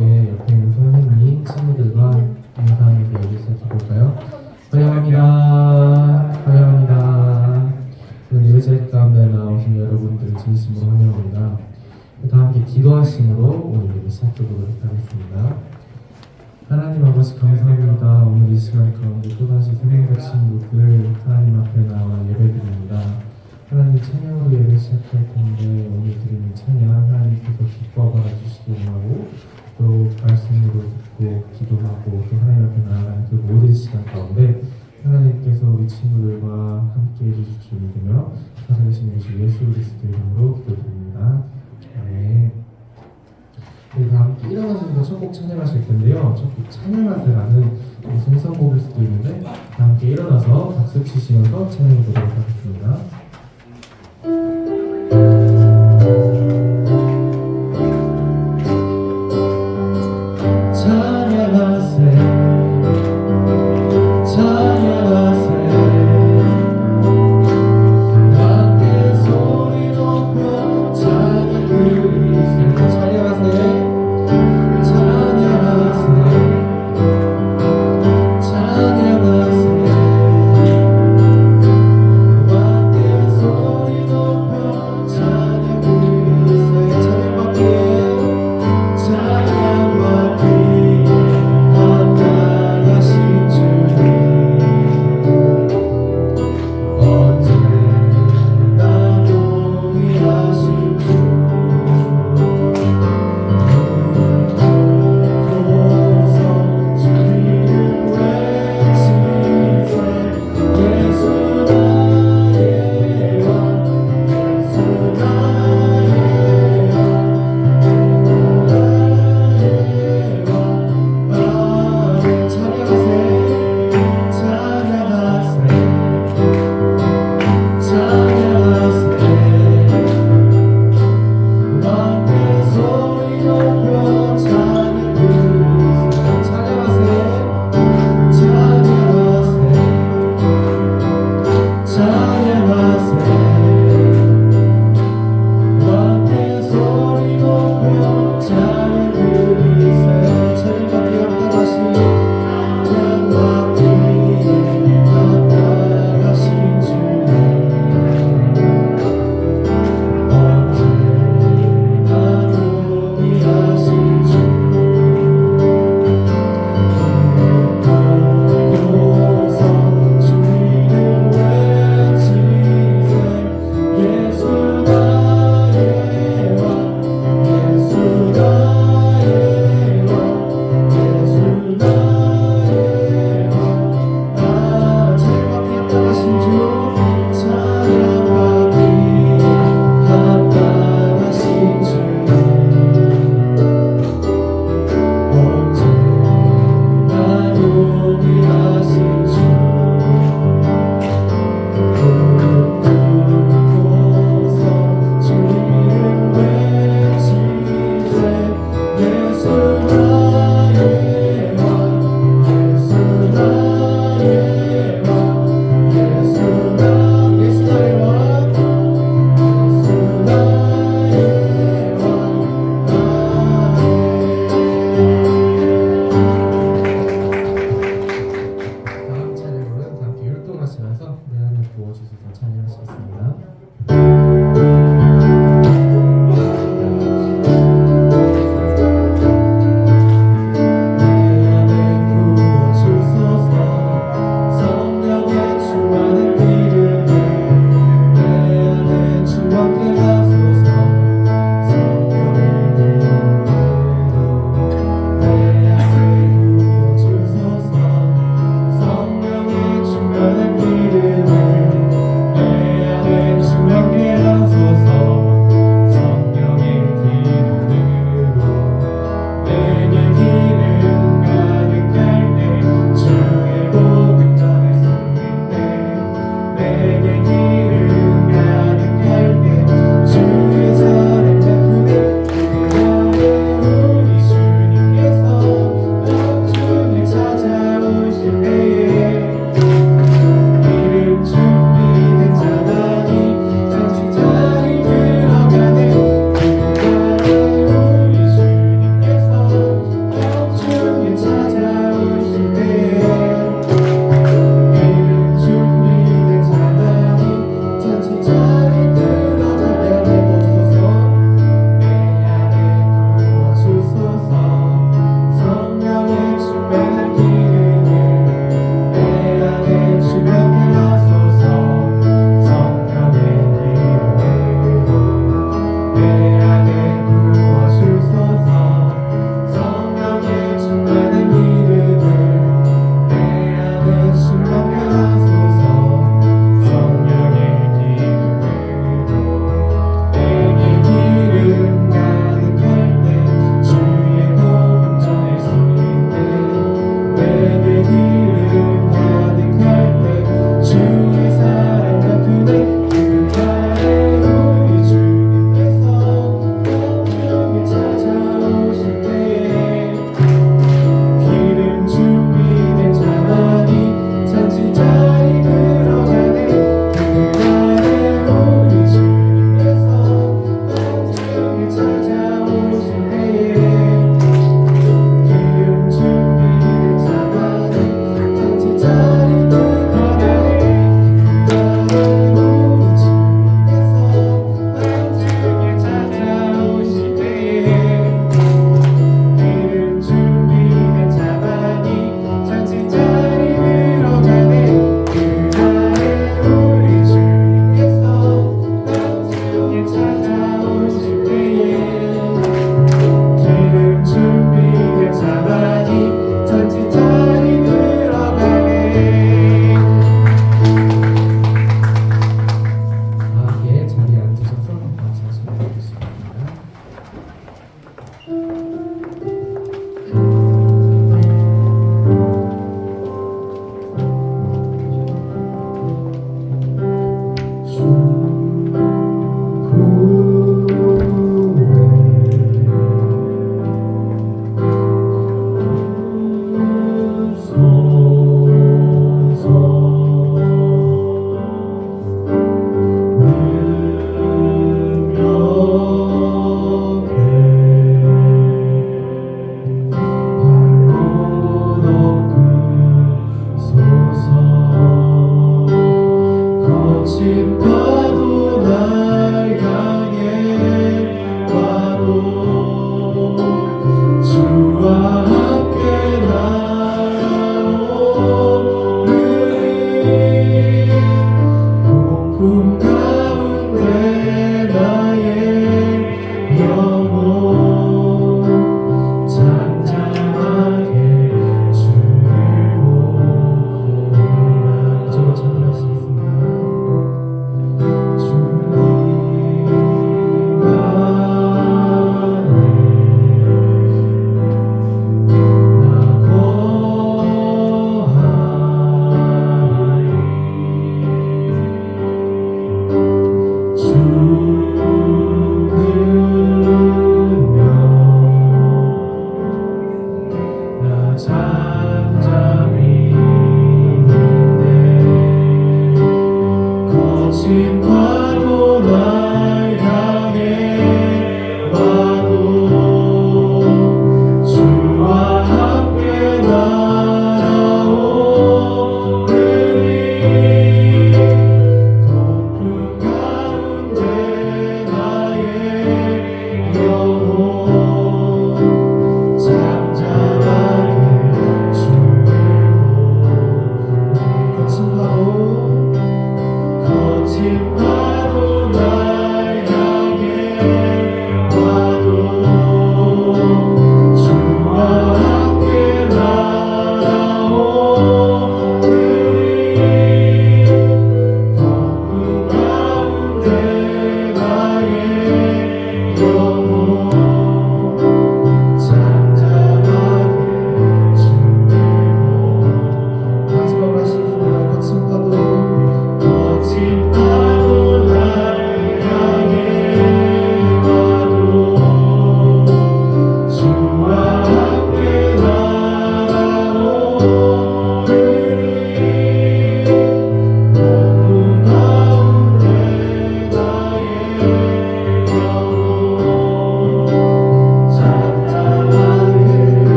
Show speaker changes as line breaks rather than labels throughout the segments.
함께 옆에 있는 선생님, 친구들과 인사하면서 여기 시작해볼까요? 환영합니다. 환영합니다. 오늘 예배 자리 가운데 나오신 여러분들 진심으로 환영합니다. 다 함께 기도하심으로 오늘 예배 시작해보도록 하겠습니다. 하나님 아버지 감사합니다. 오늘 이 시간 가운데 또다시 생명과 친구들 하나님 앞에 나와 예배드립니다. 하나님 찬양으로 예배 시작할 텐데 오늘 드리는 찬양 하나님께서 기뻐 받아주시기 원하고 또 말씀으로 듣고 기도하고 또 하나님 앞에 나아가는 그 모든 시간 가운데 하나님께서 우리 친구들과 함께 해주실 줄 믿으며 살아계신 우리 주 예수 그리스도 이름으로 기도드립니다. 아멘. 우리 다 함께 일어나셔서 첫 곡 찬양하실 텐데요. 첫 곡 찬양하세라는 성서곡일 수도 있는데 다 함께 일어나서 박수 치시면서 찬양해 보도록 하겠습니다.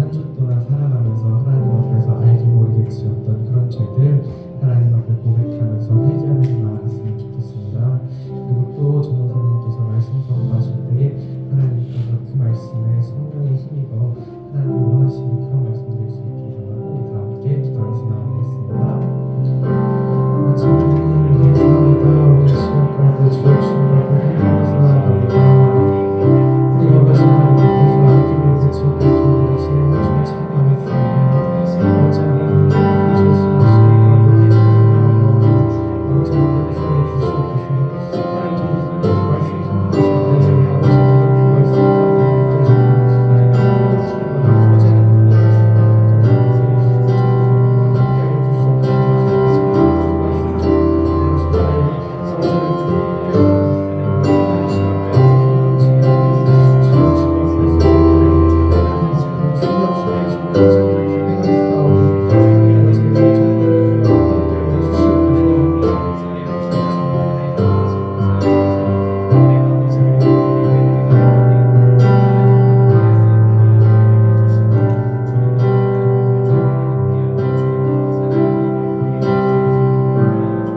한 주 동안 살아가면서 하나님 앞에서 알게 모르게 지었던 그런 죄들 하나님 앞에 고백하면서 회개하면서 나아갔으면 좋겠습니다. 그리고 또 전도사님께서 말씀 선포하실 때에 하나님께서 그 말씀에 성령의 힘입어 하나님 원하시는 그런 말씀 될 수 있게 기도하고 다 함께 기도하면서 나아가겠습니다. 주님 감사합니다. 우리 시간 가운데 주의 주님 앞에 회개하면서 나아갑니다. 우리 아버지 하나님 앞에서 아낌없이 지었던 죄들을 진행해 주님 찬양하겠습니다. 아버지 하나님 그 죄 시간 가운데 회개합니다. 아버지 하나님 용서해 주시옵소서. 하나님 전도사님께서 말씀 선포하실 때 아버지께서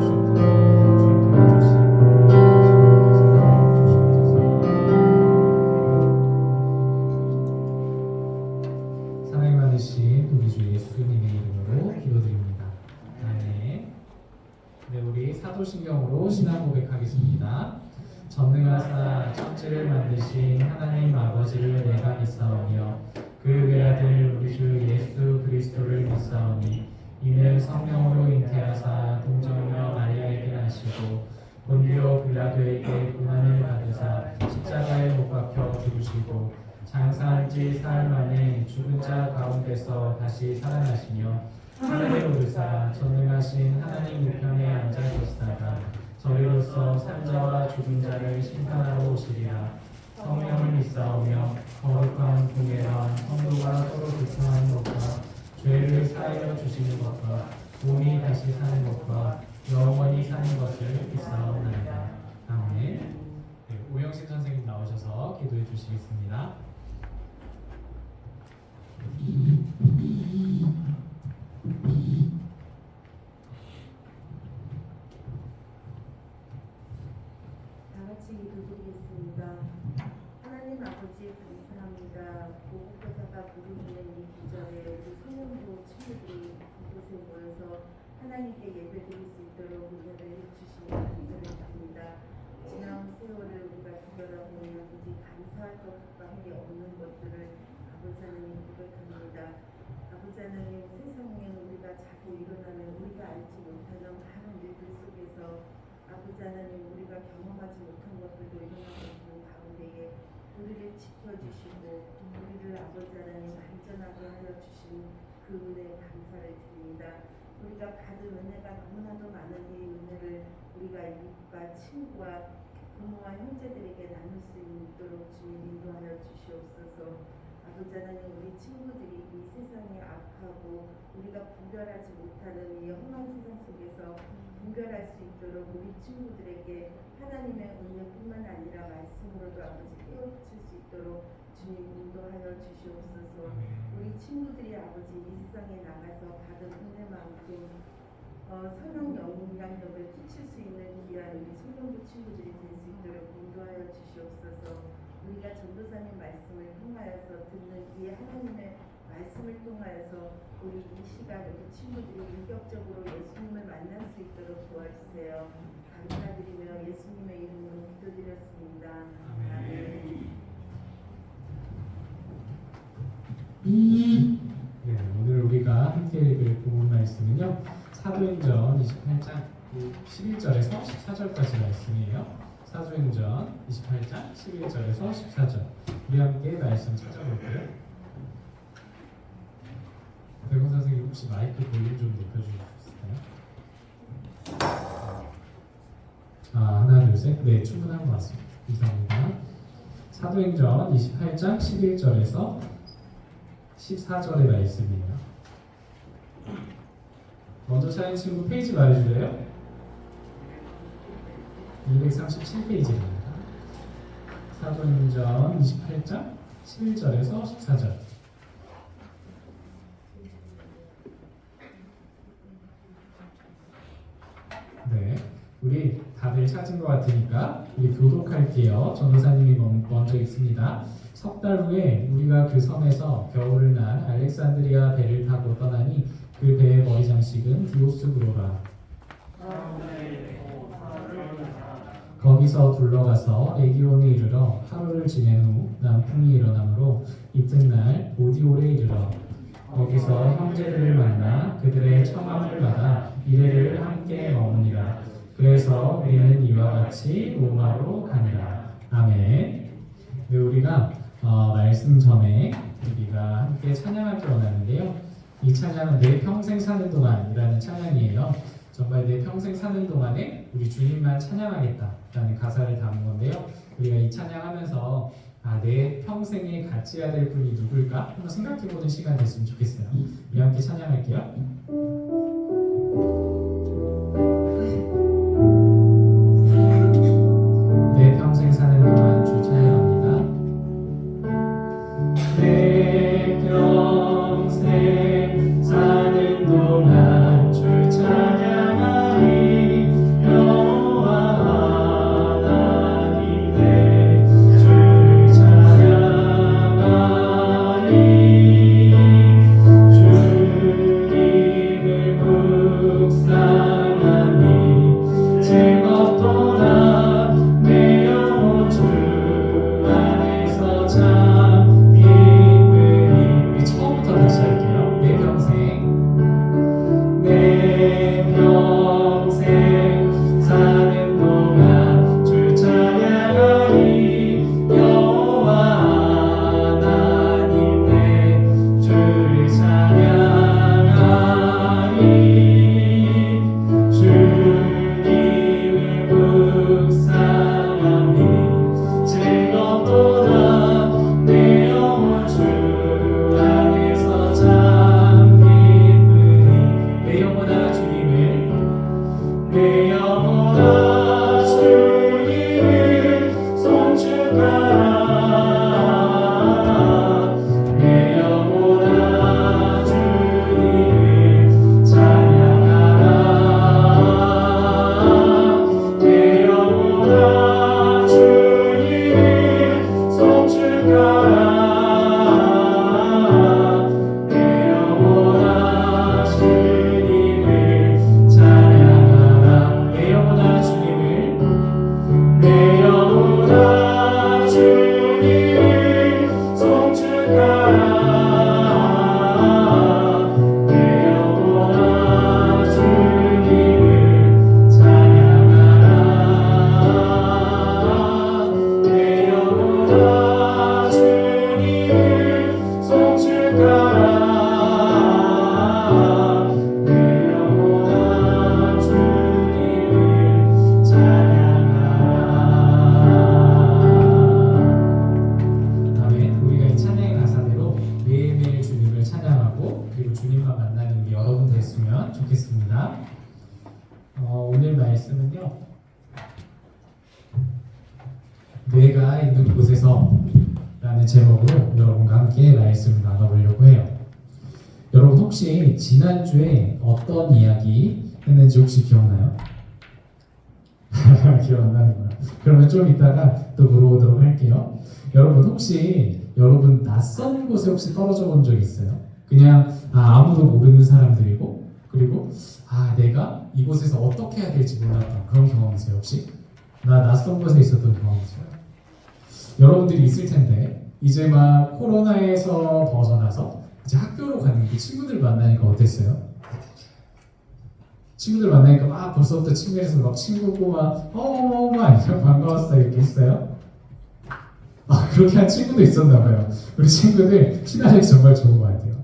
그 말씀 가운데 붙드셔서 하나님 앞에 주님과 사랑이 많으신 우리 주 예수님의 이름으로 기도드립니다. 아멘. 네, 우리 사도신경으로 신앙 고백하겠습니다. 전능하사 천지를 만드신 하나님 아버지를 내가 믿사오며 그 외아들 우리 주 예수 그리스도를 믿사오니 이는 성령으로 잉태하사 동정녀 마리아에게 나시고 본디오 빌라도에게 고난을 받으사 십자가에 못 박혀 죽으시고 장사한 지 사흘 만에 죽은 자 가운데서 다시 살아나시며 하늘에 오르사 전능하신 하나님 우편에 앉아 계시다가 저리로서 산자와 죽은 자를 심판하러 오시리라. 성령을 믿사오며 거룩한 공예와 성도가 서로 교통하는 것과 죄를 사하여 주시는 것과 몸이 다시 사는 것과 영원히 사는 것을 믿사옵나이다. 아멘. 네, 오영식 선생님 나오셔서 기도해 주시겠습니다.
다같이 기도드리겠습니다. 하나님 아버지 감사합니다. 보고표사가 부르는 이 기절에 우리 소년부 친구들이 이곳에 모여서 하나님께 예배드릴 수 있도록 은혜를 해주시니 감사를 드립니다. 지난 세월을 우리가 뒤돌아보면 굳이 감사할 것밖에 없는 것들을 아버지 하나님 고백합니다. 아버지 하나님 세상에 우리가 자꾸 일어나는 우리가 알지 못하는 많은 일들 속에서 아버지 하나님 우리가 경험하지 못한 것들도 일어나고 있는 가운데에 우리를 지켜주시고 우리를 아버지 하나님 안전하게 하여 주신 그 은혜에 감사를 드립니다. 우리가 받은 은혜가 너무나도 많은 이 은혜를 우리가 이웃과 친구와 부모와 형제들에게 나눌 수 있도록 주님 인도하여 주시옵소서. 아버지 하나님 우리 친구들이 이 세상에 악하고 우리가 분별하지 못하는 이 험한 세상 속에서 분별할 수 있도록 우리 친구들에게 하나님의 은혜뿐만 아니라 말씀으로도 아버지 깨우칠 수 있도록 주님 인도하여 주시옵소서. 우리 친구들이 아버지 이 세상에 나가서 받은 은혜만큼 선한 영향력을 끼칠 수 있는 귀한 우리 소년부 친구들이 될 수 있도록 인도하여 주시옵소서. 우리가 전도사님 말씀을 통하여서 듣는 이 하나님의 말씀을 통하여서 우리 이 시간 우리 친구들이 인격적으로 예수님을 만날 수 있도록 도와주세요. 감사드리며 예수님의 이름으로 기도드렸습니다. 아멘.
네, 오늘 우리가 함께 읽을 본문 말씀은요 사도행전 28장 11절에서 14절까지 말씀이에요. 사도행전 28장 11절에서 14절 우리 함께 말씀 찾아볼게요. 백원 선생님 혹시 마이크 볼륨 좀 높여주실 수 있을까요? 하나 둘 셋. 네, 충분한 것 같습니다. 감사합니다. 사도행전 28장 11절에서 14절의 말씀이에요. 먼저 찾은 친구 페이지 말해주세요. 237페이지입니다. 사도행전 28장 11절에서 14절
우리 다들 찾은 것 같으니까 우리 교독할게요. 전도사님이 먼저 읽습니다. 석 달 후에 우리가 그 섬에서 겨울을 난 알렉산드리아 배를 타고 떠나니 그 배의 머리 장식은 디오스구로라. 거기서 둘러가서 에기온에 이르러 하루를 지낸 후 남풍이 일어나므로 이튿날 보디올에 이르러 거기서 형제들을 만나 그들의 청함을 받아 이레를 함께 머무니라. 그래서 우리는 이와 같이 로마로 가니라. 아멘. 네, 우리가 말씀 전에 우리가 함께 찬양할 줄 원하는데요. 이 찬양은 내 평생 사는 동안이라는 찬양이에요. 정말 내 평생 사는 동안에 우리 주님만 찬양하겠다라는 가사를 담은 건데요. 우리가 이 찬양하면서 내 평생에 같이 해야 될 분이 누굴까 한번 생각해보는 시간 됐으면 좋겠어요. 우리 함께 찬양할게요. 내 평생 사는 동안 주 찬양합니다. 내 평생 사는 동안 주 찬양하리. 여호와 하나님 내 주를 찬양하리. 주님을 묵상하니 즐겁도다. 내 영혼 주 안에서 참 기쁘니. 처음부터 다시 할게요. 내 평생 사는 동안 주 찬양하리. 여호와 하나님 내 주를 찬양하리. 주님을 묵상하니 즐겁도다. 내 영혼 주 안에서 참 기쁘니. 내 영혼아 주님을 내 영혼아 주님을 송축하라. 내 영혼아 주님을 찬양하라. 내 영혼아 주님을 송축하라. 내 영혼아 주님을 찬양하라. 내 영혼아 주님을 내 영혼아 주님을 송축하라. 내 영혼아 주님을 찬양하라. 내 영혼아 주님을 송축하라. 내 영혼아 주님을 찬양하라. 아멘. 우리가 이 찬양의 가사대로 매일매일 주님을 찬양하고 그리고 주님과 만나는 우리 여러분 됐으면 좋겠습니다. 오늘 말씀은요, 뇌가 있는 곳에서 라는 제목으로 여러분과 함께 말씀을 나눠보려고 해요. 여러분 혹시 지난주에 어떤 이야기 했는지 혹시 기억나요? 기억 안 나는구나. 그러면 좀 이따가 또 물어보도록 할게요. 여러분 혹시 여러분 낯선 곳에 혹시 떨어져 본 적 있어요? 그냥 아무도 모르는 사람들이고 그리고 내가 이곳에서 어떻게 해야 될지 몰랐던 그런 경험 있어요 혹시? 나 낯선 곳에 있었던 경험 있어요. 여러분들이 있을 텐데 이제 막 코로나에서 벗어나서 이제 학교로 갔는데 친구들 만나니까 어땠어요? 친구들 만나니까 막 벌써부터 친구에서 막 친구고 막 안녕 반가웠어 이렇게 했어요? 그렇게 한 친구도 있었나 봐요. 우리 친구들 친화력이 정말 좋은 것 같아요.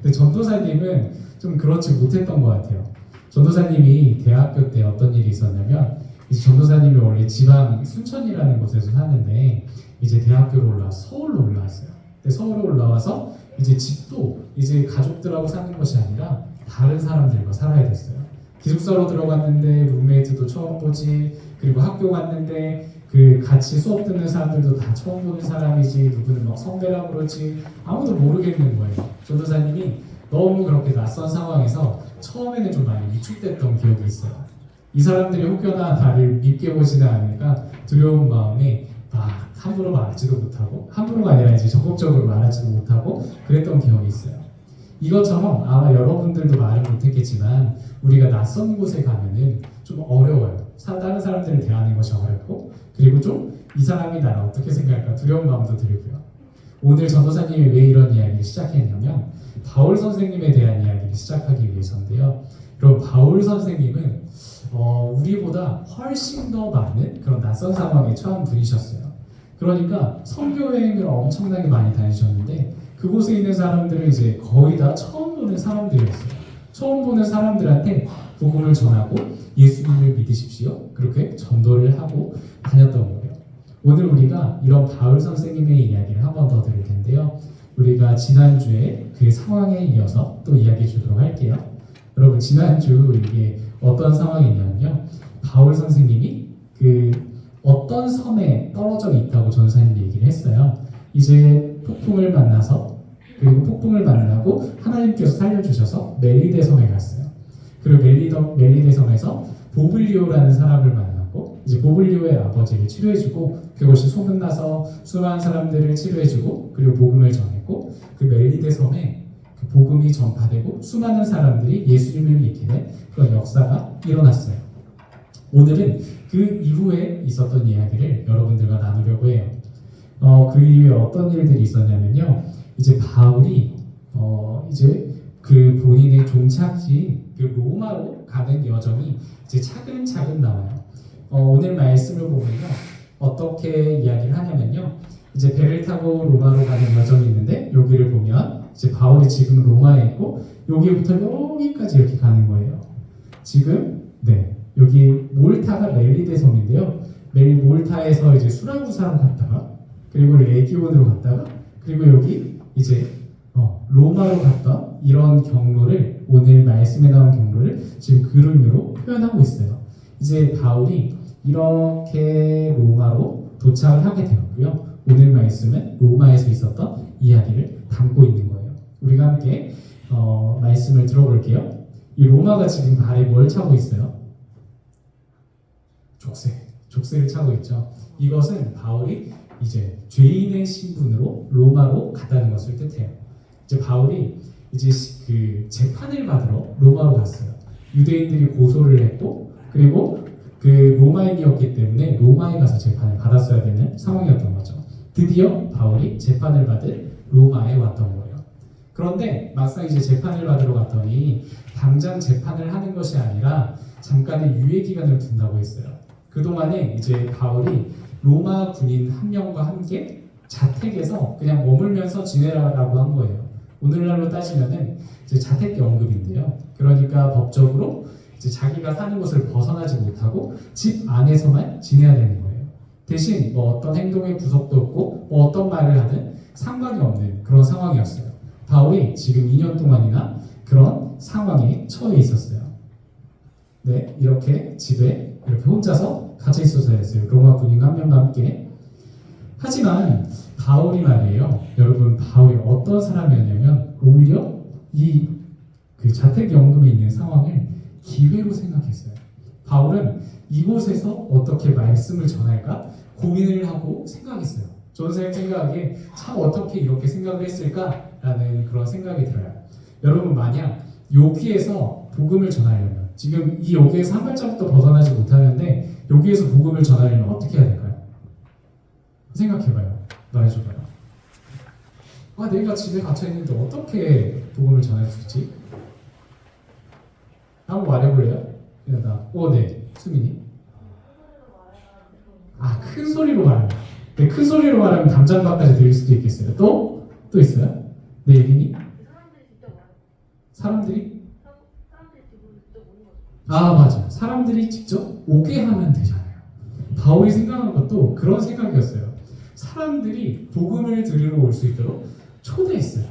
근데 전도사님은 좀 그렇지 못했던 것 같아요. 전도사님이 대학교 때 어떤 일이 있었냐면 이제 전도사님이 원래 지방 순천이라는 곳에서 사는데 이제 대학교로 올라와서 서울로 올라왔어요. 근데 서울로 올라와서 이제 집도 이제 가족들하고 사는 것이 아니라 다른 사람들과 살아야 됐어요. 기숙사로 들어갔는데 룸메이트도 처음 보지, 그리고 학교 갔는데 그 같이 수업 듣는 사람들도 다 처음 보는 사람이지, 누구는 막 선배라고 그러지 아무도 모르겠는 거예요. 전도사님이 너무 그렇게 낯선 상황에서 처음에는 좀 많이 위축됐던 기억이 있어요. 이 사람들이 혹여나 나를 믿게 보지는 않으니까 두려운 마음에 막 함부로 말하지도 못하고, 함부로가 아니라 이제 적극적으로 말하지도 못하고 그랬던 기억이 있어요. 이것처럼 아마 여러분들도 말은 못했겠지만 우리가 낯선 곳에 가면은 좀 어려워요. 다른 사람들을 대하는 것이 어렵고, 그리고 좀 이 사람이 나를 어떻게 생각할까 두려운 마음도 들고요. 오늘 전도사님이 왜 이런 이야기를 시작했냐면 바울 선생님에 대한 이야기를 시작하기 위해서인데요. 그럼 바울 선생님은 우리보다 훨씬 더 많은 그런 낯선 상황에 처한 분이셨어요. 그러니까 선교 여행을 엄청나게 많이 다니셨는데 그곳에 있는 사람들은 이제 거의 다 처음 보는 사람들이었어요. 처음 보는 사람들한테 복음을 전하고 예수님을 믿으십시오. 그렇게 전도를 하고 다녔던 거예요. 오늘 우리가 이런 바울 선생님의 이야기를 한 번 더 들을 텐데요. 우리가 지난주에 그 상황에 이어서 또 이야기해 주도록 할게요. 여러분, 지난주 이게 어떤 상황이냐면요. 바울 선생님이 그 어떤 섬에 떨어져 있다고 전사님이 얘기를 했어요. 이제 폭풍을 만나서, 그리고 폭풍을 만나고 하나님께서 살려주셔서 멜리데 섬에 갔어요. 그리고 멜리데 섬에서 보블리오라는 사람을 만났고, 이제 보블리오의 아버지를 치료해주고, 그것이 소문나서 수많은 사람들을 치료해주고, 그리고 복음을 전했고, 그 멜리데 섬에 그 복음이 전파되고 수많은 사람들이 예수님을 믿게 된 그런 역사가 일어났어요. 오늘은 그 이후에 있었던 이야기를 여러분들과 나누려고 해요. 그 이후에 어떤 일들이 있었냐면요. 이제 바울이 이제 그 본인의 종착지인 그 로마로 가는 여정이 이제 차근차근 나와요. 오늘 말씀을 보면요. 어떻게 이야기를 하냐면요. 이제 배를 타고 로마로 가는 여정이 있는데 여기를 보면 이제 바울이 지금 로마에 있고 여기부터 여기까지 이렇게 가는 거예요. 지금 여기 몰타가 멜리데 섬인데요. 몰타에서 이제 수라구사로 갔다가 그리고 레기온으로 갔다가 그리고 여기 이제 로마로 갔던 이런 경로를 오늘 말씀에 나온 경로를 지금 그림으로 표현하고 있어요. 이제 바울이 이렇게 로마로 도착을 하게 되었고요. 오늘 말씀은 로마에서 있었던 이야기를 담고 있는 거예요. 우리가 함께 말씀을 들어볼게요. 이 로마가 지금 발에 뭘 차고 있어요? 족쇄를 차고 있죠. 이것은 바울이 이제 죄인의 신분으로 로마로 갔다는 것을 뜻해요. 이제 바울이 이제 그 재판을 받으러 로마로 갔어요. 유대인들이 고소를 했고 그리고 그 로마인이었기 때문에 로마에 가서 재판을 받았어야 되는 상황이었던 거죠. 드디어 바울이 재판을 받을 로마에 왔던 거예요. 그런데 막상 이제 재판을 받으러 갔더니 당장 재판을 하는 것이 아니라 잠깐의 유예 기간을 둔다고 했어요. 그동안에 이제 바울이 로마 군인 한 명과 함께 자택에서 그냥 머물면서 지내라고 한 거예요. 오늘날로 따지면은 이제 자택연금인데요. 그러니까 법적으로 이제 자기가 사는 곳을 벗어나지 못하고 집 안에서만 지내야 되는 거예요. 대신 뭐 어떤 행동의 구속도 없고 뭐 어떤 말을 하든 상관이 없는 그런 상황이었어요. 바울이 지금 2년 동안이나 그런 상황에 처해 있었어요. 이렇게 집에 이렇게 혼자서 갇혀 있었어야 했어요. 로마 군인 한 명과 함께. 하지만 바울이 말이에요. 여러분, 바울이 어떤 사람이었냐면 오히려 이 그 자택연금에 있는 상황을 기회로 생각했어요. 바울은 이곳에서 어떻게 말씀을 전할까 고민을 하고 생각했어요. 저는 생각하기에 참 어떻게 이렇게 생각을 했을까라는 그런 생각이 들어요. 여러분, 만약 여기에서 복음을 전하려면 지금 이 여기에서 한 발자국도 벗어나지 못하는데 여기에서 복음을 전하려면 어떻게 해야 될까요? 생각해봐요. 말해줘봐요. 내가 집에 갇혀있는데 어떻게 복음을 전할 수 있지? 한번 말해볼래요? 수민이. 큰 소리로 말하면. 큰 소리로 말하면 담장밖까지 들릴 수도 있겠어요. 또 있어요? 예린이? 사람들이? 맞아. 사람들이 직접 오게 하면 되잖아요. 바울이 생각한 것도 그런 생각이었어요. 사람들이 복음을 들으러 올 수 있도록 초대했어요.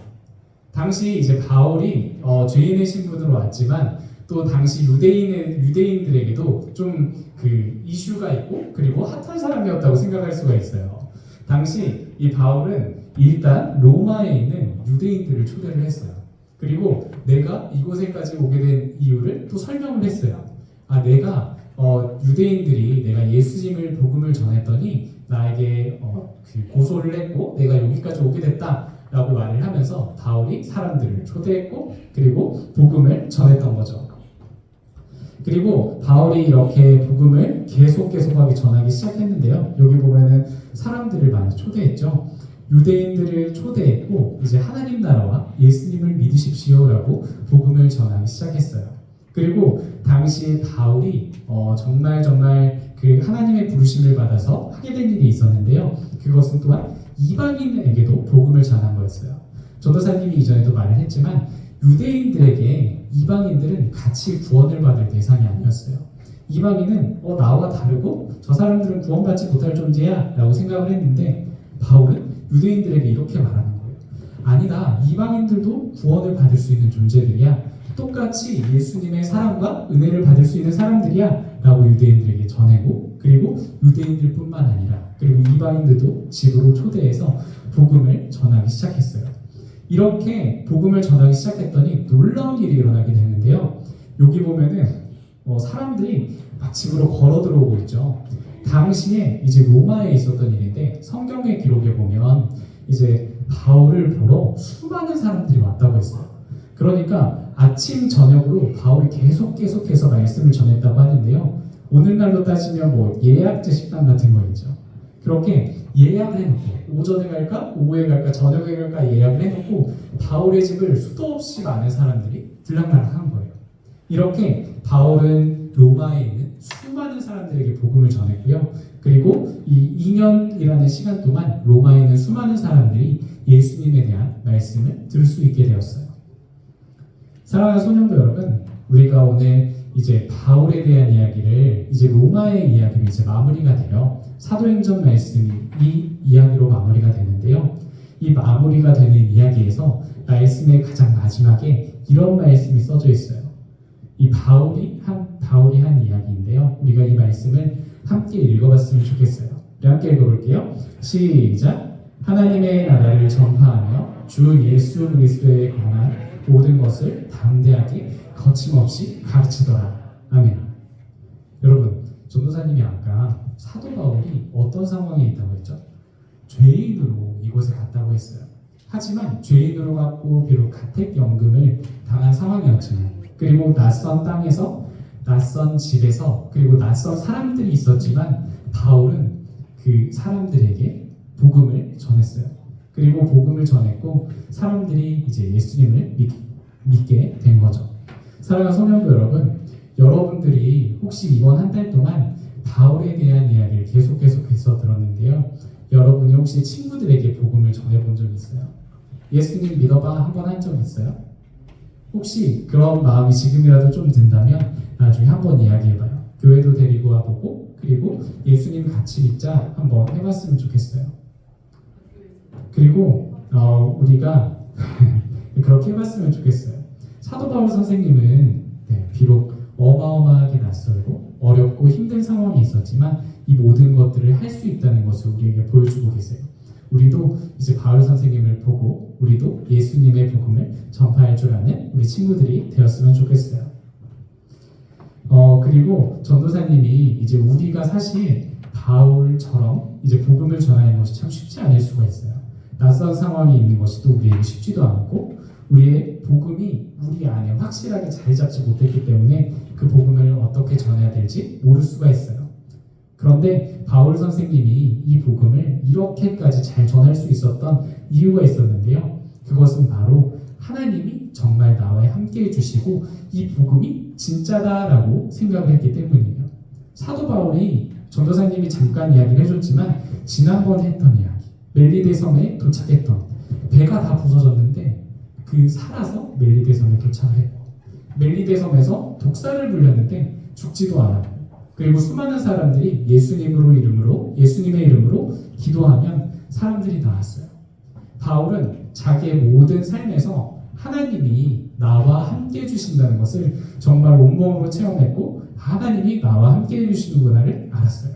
당시 이제 바울이 죄인의 신분으로 왔지만 또 당시 유대인들에게도 좀 그 이슈가 있고 그리고 핫한 사람이었다고 생각할 수가 있어요. 당시 이 바울은 일단 로마에 있는 유대인들을 초대를 했어요. 그리고 내가 이곳에까지 오게 된 이유를 또 설명을 했어요. 내가 유대인들이 내가 예수님을 복음을 전했더니 나에게 그 고소를 했고 내가 여기까지 오게 됐다라고 말을 하면서 바울이 사람들을 초대했고 그리고 복음을 전했던 거죠. 그리고 바울이 이렇게 복음을 계속하게 전하기 시작했는데요. 여기 보면은 사람들을 많이 초대했죠. 유대인들을 초대했고 이제 하나님 나라와 예수님을 믿으십시오라고 복음을 전하기 시작했어요. 그리고 당시에 바울이 정말 그 하나님의 부르심을 받아서 하게 된 일이 있었는데요. 그것은 또한 이방인에게도 복음을 전한 거였어요. 전도사님이 이전에도 말을 했지만 유대인들에게 이방인들은 같이 구원을 받을 대상이 아니었어요. 이방인은 나와 다르고 저 사람들은 구원받지 못할 존재야 라고 생각을 했는데 바울은 유대인들에게 이렇게 말하는 거예요. 아니다. 이방인들도 구원을 받을 수 있는 존재들이야. 똑같이 예수님의 사랑과 은혜를 받을 수 있는 사람들이야 라고 유대인들에게 전하고 그리고 유대인들뿐만 아니라 그리고 이방인들도 집으로 초대해서 복음을 전하기 시작했어요. 이렇게 복음을 전하기 시작했더니 놀라운 일이 일어나게 되는데요. 여기 보면은 사람들이 막 집으로 걸어 들어오고 있죠. 당시에 이제 로마에 있었던 일인데 성경의 기록에 보면 이제 바울을 보러 수많은 사람들이 왔다고 했어요. 그러니까 아침 저녁으로 바울이 계속해서 말씀을 전했다고 하는데요. 오늘날로 따지면 뭐 예약제 식당 같은 거 있죠. 그렇게 예약을 해놓고 오전에 갈까 오후에 갈까 저녁에 갈까 예약을 해놓고 바울의 집을 수도 없이 많은 사람들이 들락날락한 거예요. 이렇게 바울은 로마에 있는 수많은 사람들에게 복음을 전했고요. 그리고 이 2년이라는 시간 동안 로마에 있는 수많은 사람들이 예수님에 대한 말씀을 들을 수 있게 되었어요. 사랑하는 소년도 여러분, 우리가 오늘 이제 바울에 대한 이야기를 이제 로마의 이야기로 이제 마무리가 돼요. 사도행전 말씀이 이 이야기로 마무리가 되는데요. 이 마무리가 되는 이야기에서 말씀의 가장 마지막에 이런 말씀이 써져 있어요. 이 바울이 한 이야기인데요. 우리가 이 말씀을 함께 읽어봤으면 좋겠어요. 우리 함께 읽어볼게요. 시작. 하나님의 나라를 전파하며 주 예수 그리스도에 관한 모든 것을 담대하게 거침없이 가르치더라. 아멘. 여러분, 전도사님이 아까 사도 바울이 어떤 상황에 있다고 했죠? 죄인으로 이곳에 갔다고 했어요. 하지만 죄인으로 갔고 비록 가택연금을 당한 상황이었지만 그리고 낯선 땅에서 낯선 집에서 그리고 낯선 사람들이 있었지만 바울은 그 사람들에게 복음을 전했어요. 그리고 복음을 전했고 사람들이 이제 예수님을 믿게 된 거죠. 사랑하는 소년도 여러분, 여러분들이 혹시 이번 한 달 동안 바울에 대한 이야기를 계속해서 들었는데요. 여러분이 혹시 친구들에게 복음을 전해본 적 있어요? 예수님 믿어봐 한번 한 적 있어요? 혹시 그런 마음이 지금이라도 좀 든다면 나중에 한번 이야기해봐요. 교회도 데리고 와보고 그리고 예수님 같이 믿자 한번 해봤으면 좋겠어요. 그리고 우리가 그렇게 해봤으면 좋겠어요. 사도 바울 선생님은 비록 어마어마하게 낯설고 어렵고 힘든 상황이 있었지만 이 모든 것들을 할 수 있다는 것을 우리에게 보여주고 계세요. 우리도 이제 바울 선생님을 보고 우리도 예수님의 복음을 전파할 줄 아는 우리 친구들이 되었으면 좋겠어요. 그리고 전도사님이 이제 우리가 사실 바울처럼 이제 복음을 전하는 것이 참 쉽지 않을 수가 있어요. 낯선 상황이 있는 것이 또 우리에게 쉽지도 않고 우리의 복음이 우리 안에 확실하게 자리 잡지 못했기 때문에 그 복음을 어떻게 전해야 될지 모를 수가 있어요. 그런데 바울 선생님이 이 복음을 이렇게까지 잘 전할 수 있었던 이유가 있었는데요. 그것은 바로 하나님이 정말 나와 함께 해주시고 이 복음이 진짜다라고 생각을 했기 때문이에요. 사도 바울이 전도사님이 잠깐 이야기를 해줬지만 지난번에 했던 이야기, 멜리데 섬에 도착했던 배가 다 부서졌는데 그 살아서 멜리데 섬에 도착을 했고 멜리데 섬에서 독사를 물렸는데 죽지도 않았고 그리고 수많은 사람들이 예수님의 이름으로 기도하면 사람들이 나왔어요. 바울은 자기의 모든 삶에서 하나님이 나와 함께 해주신다는 것을 정말 온몸으로 체험했고 하나님이 나와 함께 해주시는구나를 알았어요.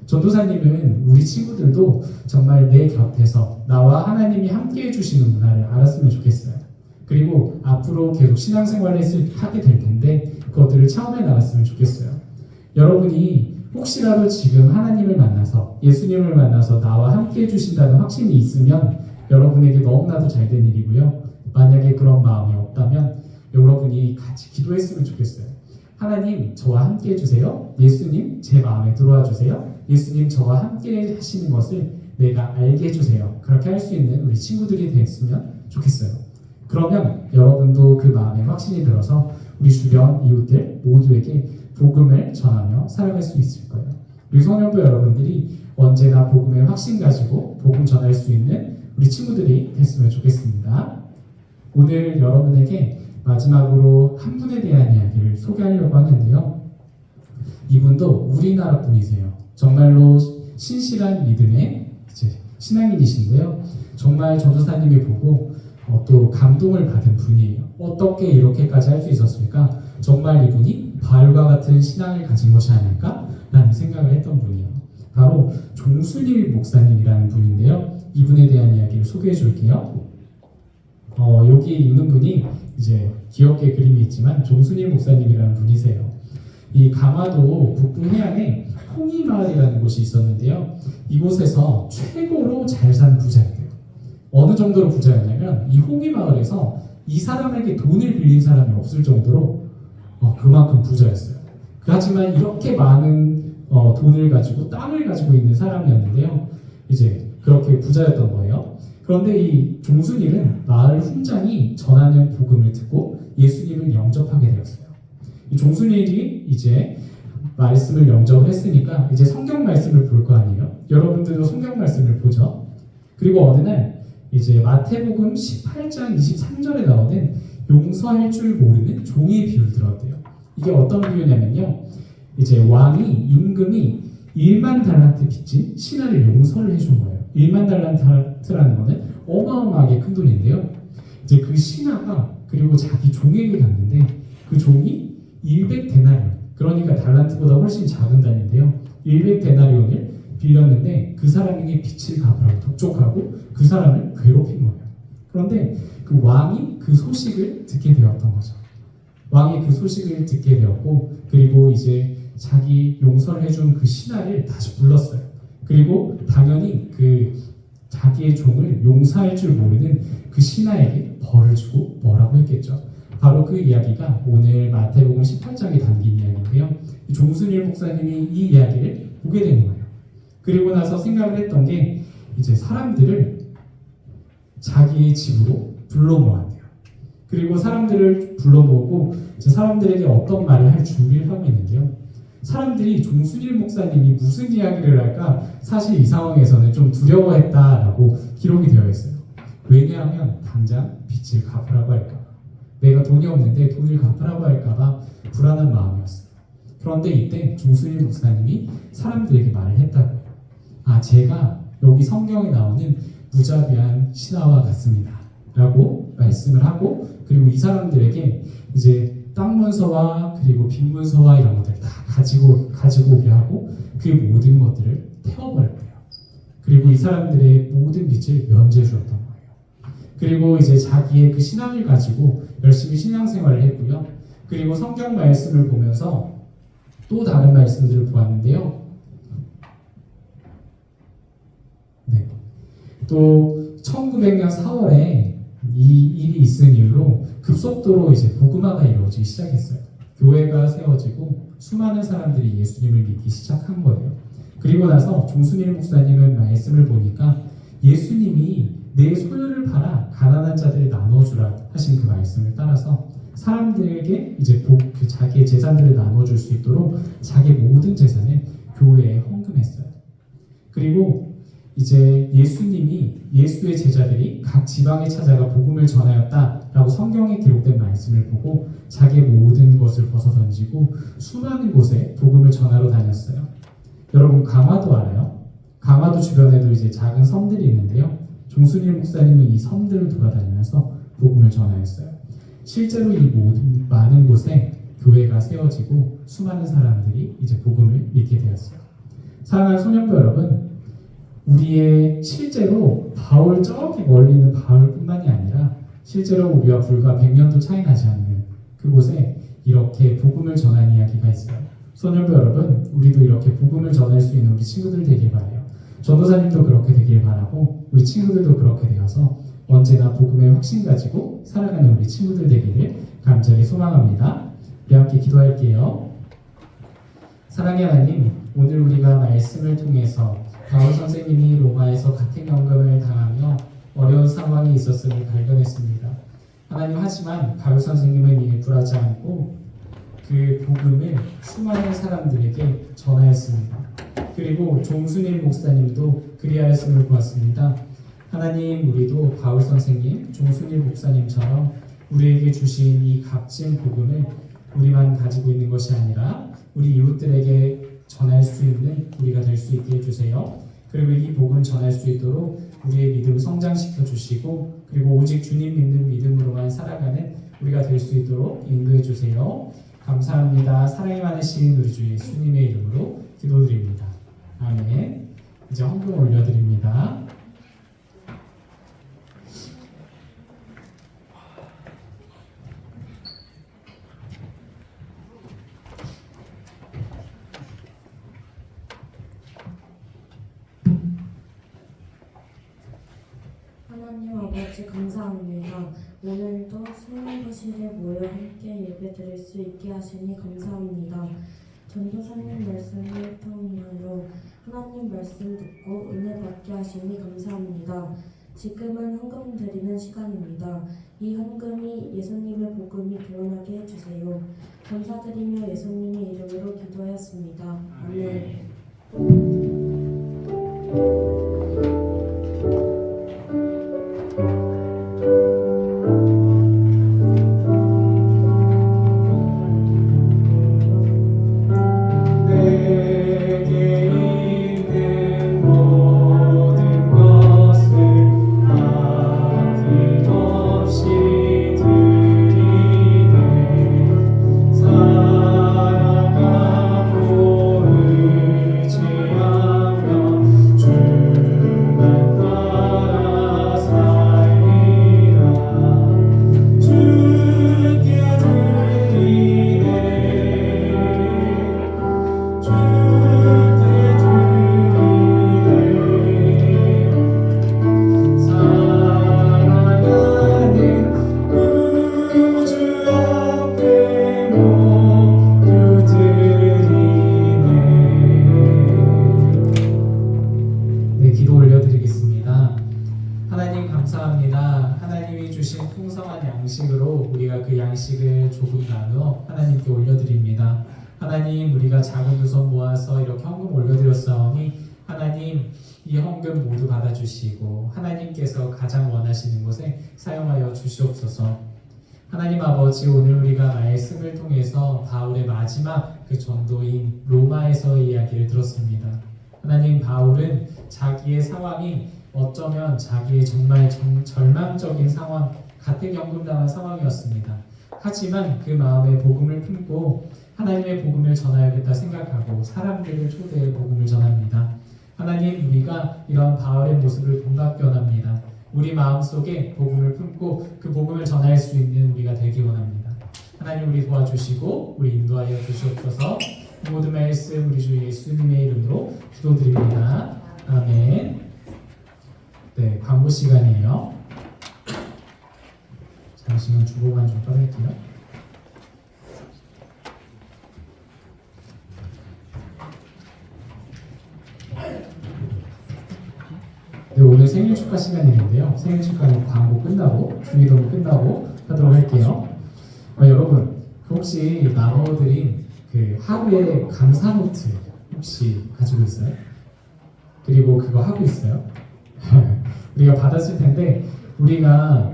전도사님은 우리 친구들도 정말 내 곁에서 나와 하나님이 함께 해주시는구나를 알았으면 좋겠어요. 그리고 앞으로 계속 신앙생활을 하게 될 텐데 그것들을 체험해 나갔으면 좋겠어요. 여러분이 혹시라도 지금 하나님을 만나서 예수님을 만나서 나와 함께 해주신다는 확신이 있으면 여러분에게 너무나도 잘된 일이고요. 만약에 그런 마음이 없다면 여러분이 같이 기도했으면 좋겠어요. 하나님, 저와 함께 해주세요. 예수님, 제 마음에 들어와 주세요. 예수님, 저와 함께 하시는 것을 내가 알게 해주세요. 그렇게 할 수 있는 우리 친구들이 됐으면 좋겠어요. 그러면 여러분도 그 마음에 확신이 들어서 우리 주변 이웃들 모두에게 복음을 전하며 살아갈 수 있을 거예요. 우리 소년부 여러분들이 언제나 복음의 확신 가지고 복음 전할 수 있는 우리 친구들이 됐으면 좋겠습니다. 오늘 여러분에게 마지막으로 한 분에 대한 이야기를 소개하려고 하는데요. 이분도 우리나라 분이세요. 정말로 신실한 믿음의 신앙인이신데요. 정말 전도사님이 보고 또 감동을 받은 분이에요. 어떻게 이렇게까지 할 수 있었을까? 정말 이분이 바울과 같은 신앙을 가진 것이 아닐까라는 생각을 했던 분이에요. 바로 종순일 목사님이라는 분인데요. 이분에 대한 이야기를 소개해 줄게요. 여기 있는 분이 이제 귀엽게 그림이 있지만 종순일 목사님이라는 분이세요. 이 강화도 북부 해안에 홍이마을이라는 곳이 있었는데요. 이곳에서 최고로 잘 산 부자였대요. 어느 정도로 부자였냐면 이 홍이마을에서 이 사람에게 돈을 빌린 사람이 없을 정도로 그만큼 부자였어요. 하지만 이렇게 많은 돈을 가지고 땅을 가지고 있는 사람이었는데요. 이제 그렇게 부자였던 거예요. 그런데 이 종순일은 마을 훈장이 전하는 복음을 듣고 예수님을 영접하게 되었어요. 이 종순일이 이제 말씀을 영접을 했으니까 이제 성경 말씀을 볼 거 아니에요. 여러분들도 성경 말씀을 보죠. 그리고 어느 날 이제 마태복음 18장 23절에 나오는 용서할 줄 모르는 종의 비유를 들었대요. 이게 어떤 비유냐면요. 이제 왕이 임금이 1만 달란트 빚진 신하를 용서를 해준 거예요. 1만 달란트라는 거는 어마어마하게 큰 돈인데요. 이제 그 신하가 그리고 자기 종에게 갔는데 그 종이 100데나리온, 그러니까 달란트보다 훨씬 작은 단위인데요. 100데나리온을 빌렸는데 그 사람에게 빚을 갚으라고 독촉하고 그 사람을 괴롭힌 거예요. 그런데 그 왕이 그 소식을 듣게 되었던 거죠. 왕이 그 소식을 듣게 되었고 그리고 이제 자기 용서를 해준 그 신하를 다시 불렀어요. 그리고 당연히 그 자기의 종을 용서할 줄 모르는 그 신하에게 벌을 주고 뭐라고 했겠죠. 바로 그 이야기가 오늘 마태복음 18장에 담긴 이야기인데요. 종순일 목사님이 이 이야기를 보게 된 거예요. 그리고 나서 생각을 했던 게 이제 사람들을 자기의 집으로 불러 모았대요. 그리고 사람들을 불러 모으고 이제 사람들에게 어떤 말을 할 준비를 하고 있는데요. 사람들이 종순일 목사님이 무슨 이야기를 할까 사실 이 상황에서는 좀 두려워했다라고 기록이 되어 있어요. 왜냐하면 당장 빚을 갚으라고 할까 봐, 내가 돈이 없는데 돈을 갚으라고 할까 봐 불안한 마음이었어요. 그런데 이때 종순일 목사님이 사람들에게 말을 했다고요. 제가 여기 성경에 나오는 무자비한 신하와 같습니다 라고 말씀을 하고 그리고 이 사람들에게 이제 땅 문서와 그리고 빚 문서와 이런 것들을 다 가지고 오게 하고 그 모든 것들을 태워버렸대요. 그리고 이 사람들의 모든 빚을 면제해 주었던 거예요. 그리고 이제 자기의 그 신앙을 가지고 열심히 신앙생활을 했고요. 그리고 성경 말씀을 보면서 또 다른 말씀들을 보았는데요. 또 1900년 4월에 이 일이 있은 이후로 급속도로 이제 복음화가 이루어지기 시작했어요. 교회가 세워지고 수많은 사람들이 예수님을 믿기 시작한 거예요. 그리고 나서 종순일 목사님은 말씀을 보니까 예수님이 내 소유를 팔아 가난한 자들을 나눠주라 하신 그 말씀을 따라서 사람들에게 이제 자기의 재산들을 나눠줄 수 있도록 자기 모든 재산을 교회에 헌금했어요. 그리고 이제 예수님이 예수의 제자들이 각 지방에 찾아가 복음을 전하였다라고 성경에 기록된 말씀을 보고 자기의 모든 것을 벗어던지고 수많은 곳에 복음을 전하러 다녔어요. 여러분 강화도 알아요? 강화도 주변에도 이제 작은 섬들이 있는데요. 종순일 목사님이 이 섬들을 돌아다니면서 복음을 전하였어요. 실제로 이 모든 많은 곳에 교회가 세워지고 수많은 사람들이 이제 복음을 믿게 되었어요. 사랑하는 소년부 여러분, 우리의 실제로 바울 저기 멀리 있는 바울뿐만이 아니라 실제로 우리와 불과 100년도 차이 나지 않는 그곳에 이렇게 복음을 전한 이야기가 있어요. 소년부 여러분, 우리도 이렇게 복음을 전할 수 있는 우리 친구들 되길 바라요. 전도사님도 그렇게 되길 바라고 우리 친구들도 그렇게 되어서 언제나 복음의 확신 가지고 살아가는 우리 친구들 되기를 간절히 소망합니다. 우리 함께 기도할게요. 사랑의 하나님, 오늘 우리가 말씀을 통해서 바울 선생님이 로마에서 같은 연금을 당하며 어려운 상황이 있었음을 발견했습니다. 하나님, 하지만 바울 선생님은 이에 굴하지 않고 그 복음을 수많은 사람들에게 전하였습니다. 그리고 종순일 목사님도 그리하였음을 보았습니다. 하나님, 우리도 바울 선생님, 종순일 목사님처럼 우리에게 주신 이 값진 복음을 우리만 가지고 있는 것이 아니라 우리 이웃들에게 전할 수 있는 우리가 될 수 있게 해주세요. 그리고 이 복음 전할 수 있도록 우리의 믿음을 성장시켜 주시고, 그리고 오직 주님 믿는 믿음으로만 살아가는 우리가 될 수 있도록 인도해 주세요. 감사합니다. 사랑이 많으신 우리 주 예수님의 이름으로 기도드립니다. 아멘. 이제 헌금 올려드립니다.
하나님 아버지 감사합니다. 오늘도 수능부실에 모여 함께 예배드릴 수 있게 하시니 감사합니다. 전도사님 말씀을 통하여 하나님 말씀 듣고 은혜 받게 하시니 감사합니다. 지금은 헌금 드리는 시간입니다. 이 헌금이 예수님의 복음이 드러나게 해주세요. 감사드리며 예수님의 이름으로 기도하였습니다. 아멘.
내게 있는 모든 것을 아낌없이 드리네. 사랑하고 의지하며 주만 따라 살리라. 주께 드리네. 네, 기도 올려드리겠습니다. 하나님 감사합니다. 하나님이 주신 풍성한 양식으로 우리가 그 양식을 조금 나누어 하나님께 올려드립니다. 하나님, 우리가 작은 두 손 모아서 이렇게 헌금 올려드렸사오니 하나님, 이 헌금 모두 받아주시고 하나님께서 가장 원하시는 곳에 사용하여 주시옵소서. 하나님 아버지, 오늘 우리가 말씀을 통해서 바울의 마지막 그 전도인 로마에서의 이야기를 들었습니다. 하나님, 바울은 자기의 상황이 어쩌면 자기의 정말 절망적인 상황, 가택연금당한 상황이었습니다. 하지만 그 마음에 복음을 품고 하나님의 복음을 전하야겠다 생각하고 사람들을 초대해 복음을 전합니다. 하나님, 우리가 이런 바울의 모습을 본받기 원합니다. 우리 마음속에 복음을 품고 그 복음을 전할 수 있는 우리가 되기 원합니다. 하나님, 우리 도와주시고 우리 인도하여 주시옵소서. 이 모든 말씀 우리 주 예수님의 이름으로 기도드립니다. 아멘. 네, 광고 시간이에요. 잠시만 주보만 좀 꺼낼게요. 네, 오늘 생일 축하 시간인데요. 생일 축하는 광고 끝나고 주의도문 끝나고 하도록 할게요. 여러분, 혹시 나눠드린 그 하루에 감사 노트 혹시 가지고 있어요? 그리고 그거 하고 있어요? 우리가 받았을 텐데 우리가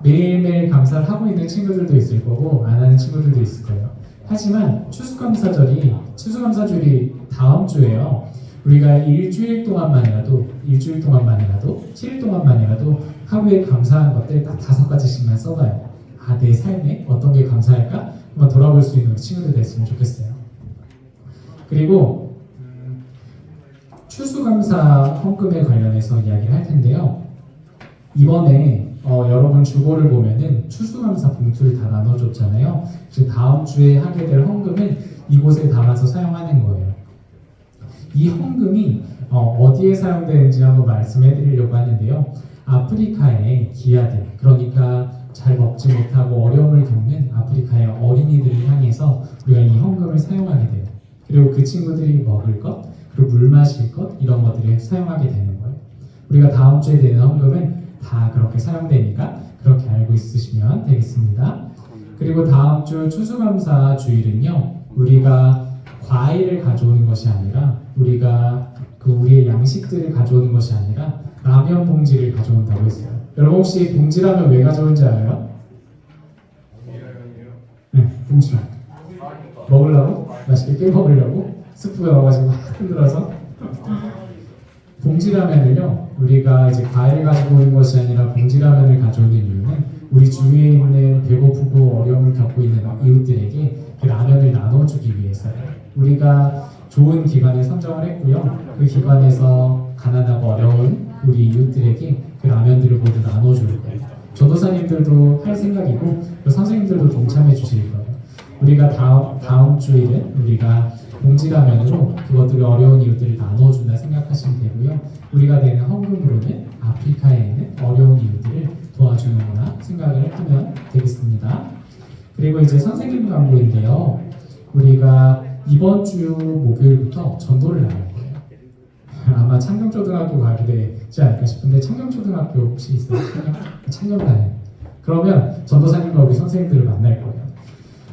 매일매일 감사를 하고 있는 친구들도 있을 거고 안 하는 친구들도 있을 거예요. 하지만 추수감사절이 다음 주에요. 우리가 일주일 동안만이라도 7일 동안만이라도 하루에 감사한 것들 딱 5가지씩만 써봐요. 아, 내 삶에 어떤 게 감사할까? 한번 돌아볼 수 있는 친구들 됐으면 좋겠어요. 그리고 추수감사 헌금에 관련해서 이야기를 할 텐데요. 이번에 여러분 주보를 보면은 추수감사 봉투를 다 나눠줬잖아요. 그래서 다음 주에 하게 될 헌금은 이곳에 담아서 사용하는 거예요. 이 헌금이 어디에 사용되는지 한번 말씀해 드리려고 하는데요. 아프리카의 기아들, 그러니까 잘 먹지 못하고 어려움을 겪는 아프리카의 어린이들을 향해서 우리가 이 헌금을 사용하게 돼요. 그리고 그 친구들이 먹을 것, 그리고 물 마실 것, 이런 것들을 사용하게 되는 거예요. 우리가 다음 주에 되는 헌금은 다 그렇게 사용되니까 그렇게 알고 있으시면 되겠습니다. 그리고 다음 주 추수감사 주일은요, 우리가 과일을 가져오는 것이 아니라 우리가 우리의 양식들을 가져오는 것이 아니라 라면 봉지를 가져온다고 했어요. 여러분 혹시 봉지라면 왜 가져온지 알아요? 네, 봉지라면. 먹으려고? 맛있게 깨 먹으려고? 스프에 넣어가지고 막 흔들어서 봉지라면을요, 우리가 이제 과일을 가지고 오는 것이 아니라 봉지라면을 가져오는 이유는 우리 주위에 있는 배고프고 어려움을 겪고 있는 이웃들에게 그 라면을 나눠주기 위해서요. 우리가 좋은 기관을 선정을 했고요. 그 기관에서 가난하고 어려운 우리 이웃들에게 그 라면들을 모두 나눠줄 거예요. 전도사님들도 할 생각이고 선생님들도 동참해 주실 거예요. 우리가 다음 주일은 우리가 봉지라면으로 그것들을 어려운 이웃들을 나눠준다 생각하시면 되고요. 우리가 내는 헌금으로는 아프리카에 있는 어려운 이웃들을 도와주는구나 생각을 하면 되겠습니다. 그리고 이제 선생님 광고인데요. 우리가 이번 주 목요일부터 전도를 나갈 거예요. 아마 창경초등학교 가게 되지 않을까 싶은데 창경초등학교 혹시 있어요? 창경단에. 그러면 전도사님과 우리 선생님들을 만날 거예요.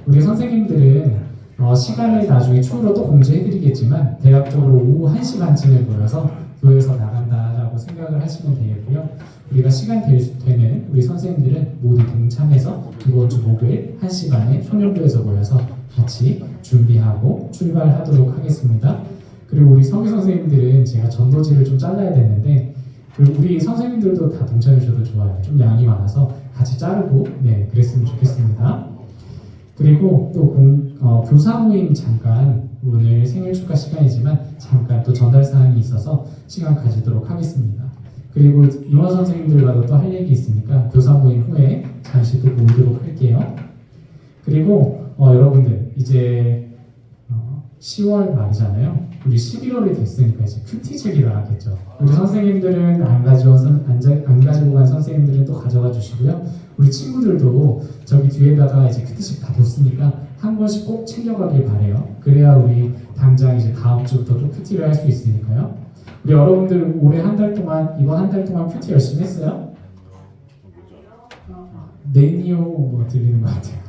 우리 선생님들은 시간을 나중에 추후로 또 공지해드리겠지만 대략적으로 오후 1시 반쯤에 모여서 교회에서 나간다라고 생각을 하시면 되겠고요. 우리가 시간 되는 우리 선생님들은 모두 동참해서 이번 주 목요일 1시 반에 소년교에서 모여서 같이 준비하고 출발하도록 하겠습니다. 그리고 우리 서기 선생님들은 제가 전도지를 좀 잘라야 되는데 우리 선생님들도 다 동참해 주셔도 좋아요. 좀 양이 많아서 같이 자르고 그랬으면 좋겠습니다. 그리고 또 교사 모임 잠깐 오늘 생일 축하 시간이지만 잠깐 또 전달 사항이 있어서 시간 가지도록 하겠습니다. 그리고 이원 선생님들과도 또 할 얘기 있으니까 교사 모임 후에 잠시 또 모이도록 할게요. 그리고 여러분들 이제 10월 말이잖아요. 우리 11월이 됐으니까 이제 큐티책이 나왔겠죠. 우리 선생님들은 안 가지고 간 선생님들은 또 가져가 주시고요. 우리 친구들도 저기 뒤에다가 이제 큐티책 다 뒀으니까 한 권씩 꼭 챙겨가길 바래요. 그래야 우리 당장 이제 다음 주부터 또 큐티를 할 수 있으니까요. 우리 여러분들 올해 이번 한 달 동안 큐티 열심히 했어요? 네니오 뭐 들리는 것 같아요.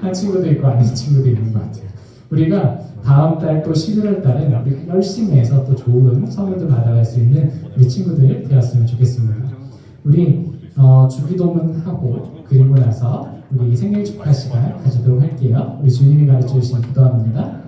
한 친구도 있고 아닌 친구도 있는 것 같아요. 우리가 다음 달 또 11월 달에 우리가 열심히 해서 또 좋은 선물도 받아갈 수 있는 우리 친구들 되었으면 좋겠습니다. 우리 주기도문 하고 그리고 나서 우리 생일 축하 시간 가지도록 할게요. 우리 주님이 가르쳐 주신 기도합니다.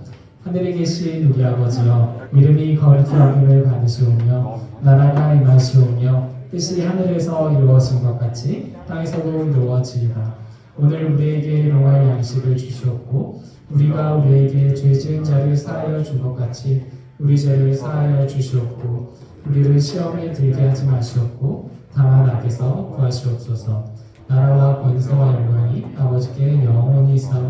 하늘에 계신 우리 아버지여, 이름이 거룩히 여김을 받으시오며 나라가 임하시오며 뜻이 하늘에서 이루어진 것 같이 땅에서도 이루어지리라. 오늘 우리에게 일용할 양식을 주시옵고 우리가 우리에게 죄 지은 자를 사하여 준 것 같이 우리 죄를 사하여 주시옵고 우리를 시험에 들게 하지 마시옵고 다만 악에서 구하시옵소서. 나라와 권세와 영광이 아버지께 영원히 있사옵나이다.